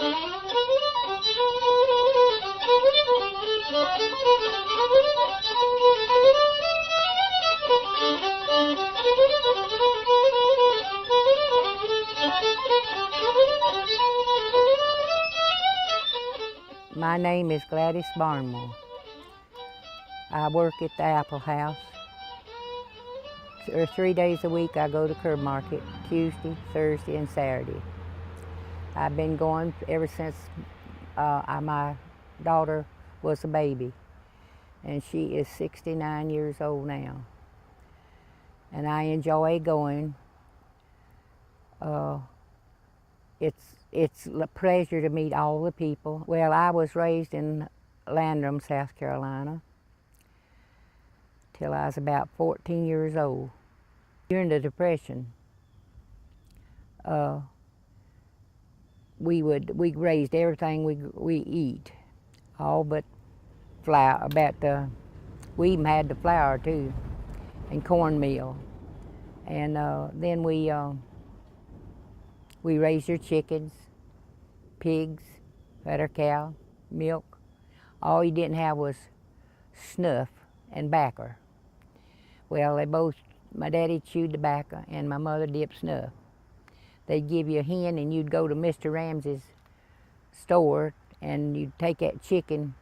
My name is Gladys Barnwell. I work at the Apple House. 3 days a week I go to curb market, Tuesday, Thursday, and Saturday. I've been going ever since my daughter was a baby, and she is 69 years old now. And I enjoy going. It's a pleasure to meet all the people. Well, I was raised in Landrum, South Carolina, till I was about 14 years old. During the Depression, we raised everything we eat, all but flour. We even had the flour too, and cornmeal, and then we raised our chickens, pigs, had our cow, milk. All you didn't have was snuff and backer. Well, my daddy chewed tobacco and my mother dipped snuff. They'd give you a hen and you'd go to Mr. Ramsey's store and you'd take that chicken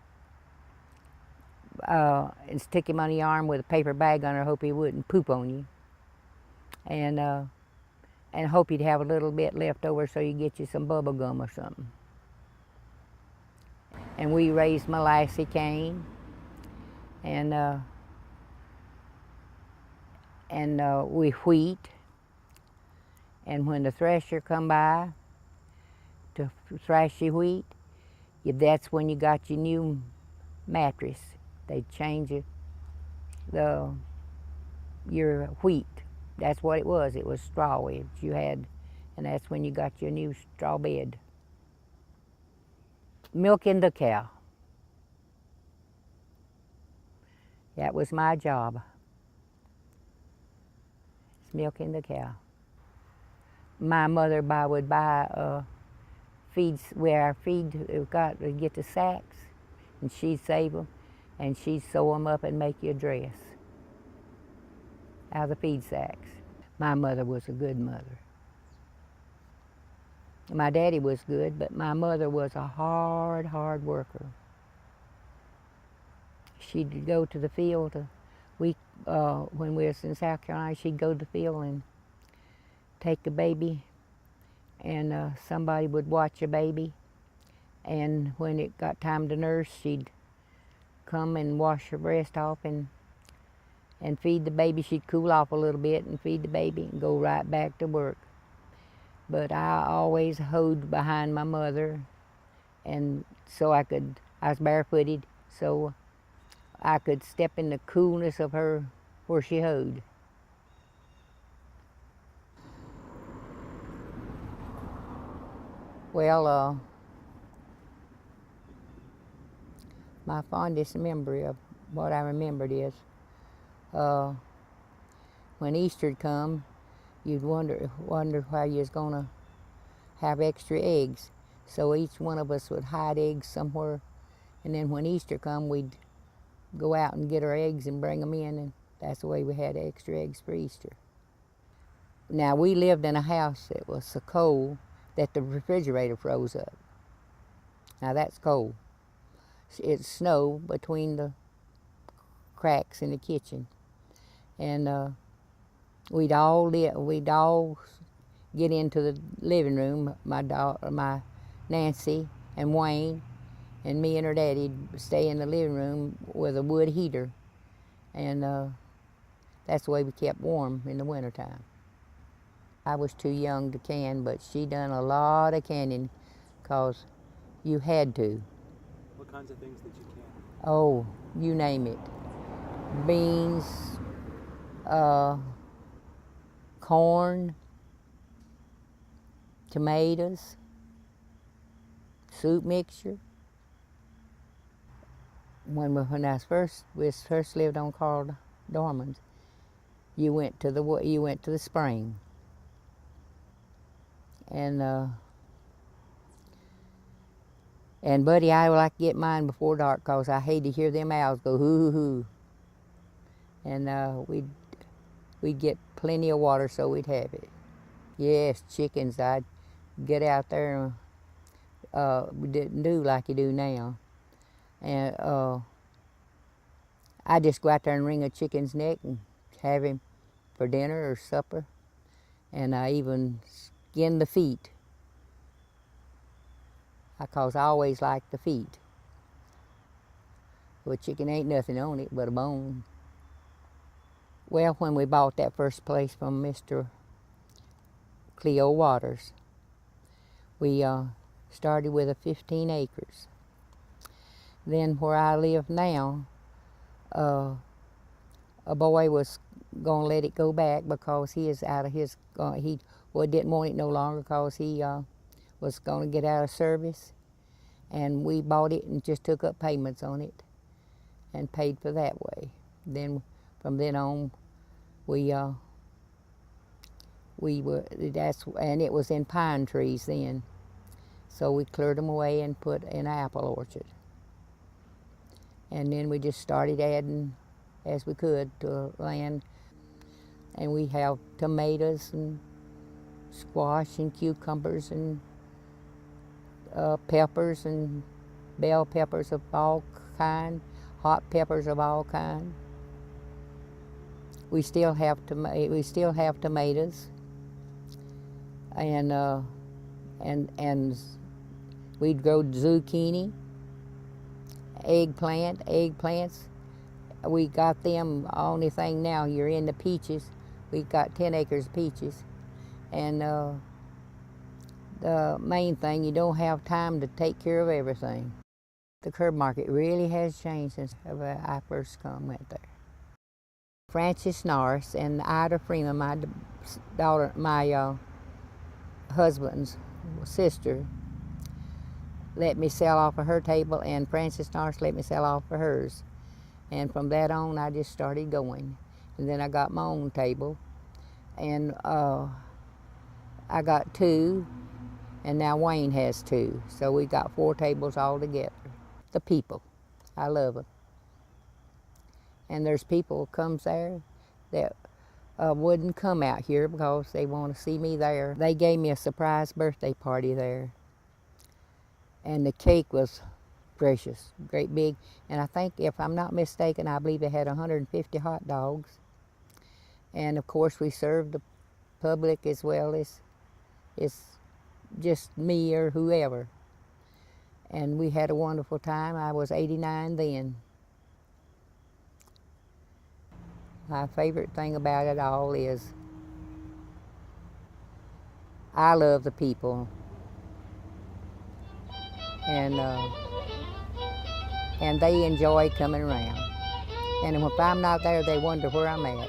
and stick him on the arm with a paper bag on her, hope he wouldn't poop on you. And hope you'd have a little bit left over so you get you some bubble gum or something. And we raised molasses cane and we wheat. And when the thresher come by to thrash your wheat, that's when you got your new mattress. They'd change your wheat. That's what it was. It was straw you had, and that's when you got your new straw bed. Milking the cow. That was my job. It's milking the cow. My mother would buy feeds where our feed we'd get the sacks, and she'd save them, and she'd sew them up and make you a dress out of the feed sacks. My mother was a good mother. My daddy was good, but my mother was a hard worker. She'd go to the field. When we was in South Carolina, she'd go to the field and take a baby, and somebody would watch a baby. And when it got time to nurse, she'd come and wash her breast off and feed the baby. She'd cool off a little bit and feed the baby and go right back to work. But I always hoed behind my mother, and so I was barefooted, so I could step in the coolness of her where she hoed. Well, my fondest memory of what I remembered is when Easter'd come, you'd wonder how you was gonna have extra eggs. So each one of us would hide eggs somewhere, and then when Easter come, we'd go out and get our eggs and bring them in, and that's the way we had extra eggs for Easter. Now, we lived in a house that was so cold that the refrigerator froze up. Now that's cold. It snowed between the cracks in the kitchen, and we'd all get into the living room. My Nancy and Wayne and me and her daddy'd stay in the living room with a wood heater, and that's the way we kept warm in the wintertime. I was too young to can, but she done a lot of canning, 'cause you had to. What kinds of things did you can? Oh, you name it. Beans, corn, tomatoes, soup mixture. When we first lived on Carl Dorman's, you went to the spring, and And Buddy, I would like to get mine before dark because I hate to hear them owls go hoo hoo hoo. And we'd get plenty of water so we'd have it. Yes, chickens. I'd get out there and we didn't do like you do now. And I'd just go out there and wring a chicken's neck and have him for dinner or supper. And I even skin the feet, because I always liked the feet. Well, chicken ain't nothing on it but a bone. Well, when we bought that first place from Mr. Cleo Waters, we started with 15 acres. Then where I live now, a boy was going to let it go back because he is out of his, he didn't want it no longer because he was going to get out of service. And we bought it and just took up payments on it and paid for that way. Then from then on, and it was in pine trees then. So we cleared them away and put in an apple orchard. And then we just started adding as we could to land. And we have tomatoes and squash and cucumbers and peppers and bell peppers of all kind, hot peppers of all kind. We still have tomatoes, and we'd grow zucchini, eggplants. We got them. Only thing now, you're in the peaches. We got 10 acres of peaches, and the main thing, you don't have time to take care of everything. The curb market really has changed since I first went there. Frances Norris and Ida Freeman, my daughter, my husband's sister, let me sell off of her table, and Frances Norris let me sell off of hers. And from that on, I just started going. And then I got my own table, and I got 2, and now Wayne has 2. So we got 4 tables all together. The people, I love them. And there's people who comes there that wouldn't come out here because they want to see me there. They gave me a surprise birthday party there. And the cake was precious, great big. And I think, if I'm not mistaken, I believe they had 150 hot dogs. And of course we served the public as well as just me or whoever. And we had a wonderful time. I was 89 then. My favorite thing about it all is I love the people, and they enjoy coming around. And if I'm not there, they wonder where I'm at.